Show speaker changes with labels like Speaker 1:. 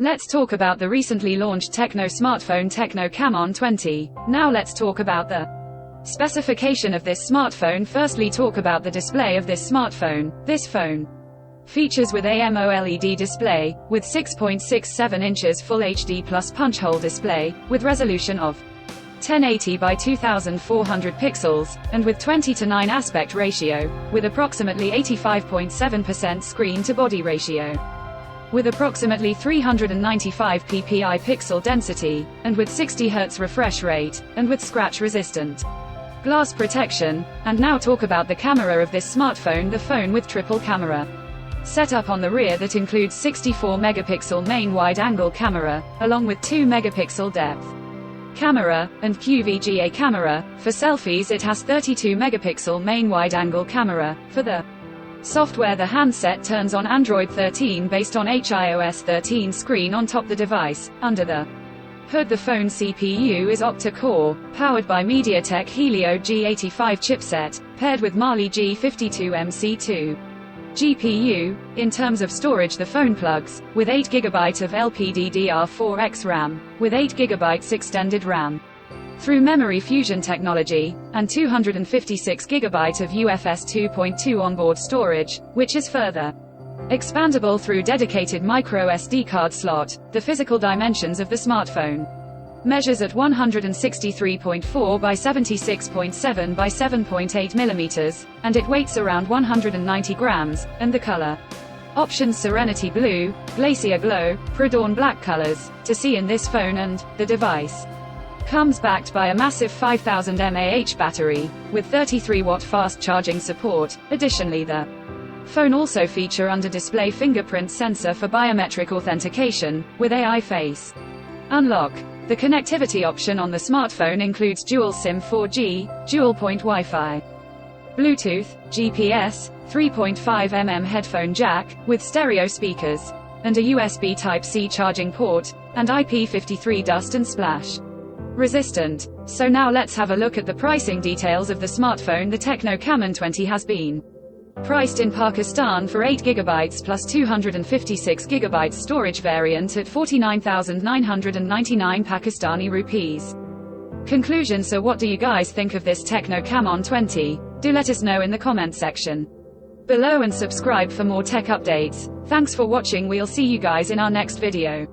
Speaker 1: Let's talk about the recently launched TECNO smartphone TECNO CAMON 20. Now let's talk about the specification of this smartphone. Firstly, talk about the display of this smartphone. This phone features with AMOLED display, with 6.67 inches Full HD plus punch hole display, with resolution of 1080 by 2400 pixels, and with 20:9 aspect ratio, with approximately 85.7% screen to body ratio, with approximately 395 ppi pixel density, and with 60 Hz refresh rate, and with scratch resistant glass protection. And now talk about the camera of this smartphone. The phone with triple camera setup on the rear that includes 64 megapixel main wide-angle camera, along with 2 megapixel depth camera, and QVGA camera. For selfies it has 32 megapixel main wide-angle camera. For the software, the handset turns on Android 13 based on iOS 13 screen on top the device. Under the hood, the phone CPU is octa-core, powered by MediaTek Helio G85 chipset, paired with Mali G52 MC2 GPU. In terms of storage, the phone plugs with 8GB of LPDDR4X RAM, with 8GB extended RAM through memory fusion technology, and 256GB of UFS 2.2 onboard storage, which is further expandable through dedicated micro SD card slot. The physical dimensions of the smartphone measures at 163.4 by 76.7 by 7.8 millimeters, and it weighs around 190 grams, and the color options Serenity Blue, Glacier Glow, Pre-Dawn Black colors to see in this phone, and the device comes backed by a massive 5000 mAh battery, with 33-watt fast charging support. Additionally, the phone also feature under-display fingerprint sensor for biometric authentication, with AI face unlock. The connectivity option on the smartphone includes dual SIM 4G, dual-point Wi-Fi, Bluetooth, GPS, 3.5mm headphone jack, with stereo speakers, and a USB Type-C charging port, and IP53 dust and splash resistant. So now let's have a look at the pricing details of the smartphone. The TECNO CAMON 20 has been priced in Pakistan for 8GB plus 256GB storage variant at 49,999 Pakistani rupees. Conclusion: so what do you guys think of this TECNO CAMON 20? Do let us know in the comment section below, and subscribe for more tech updates. Thanks for watching. We'll see you guys in our next video.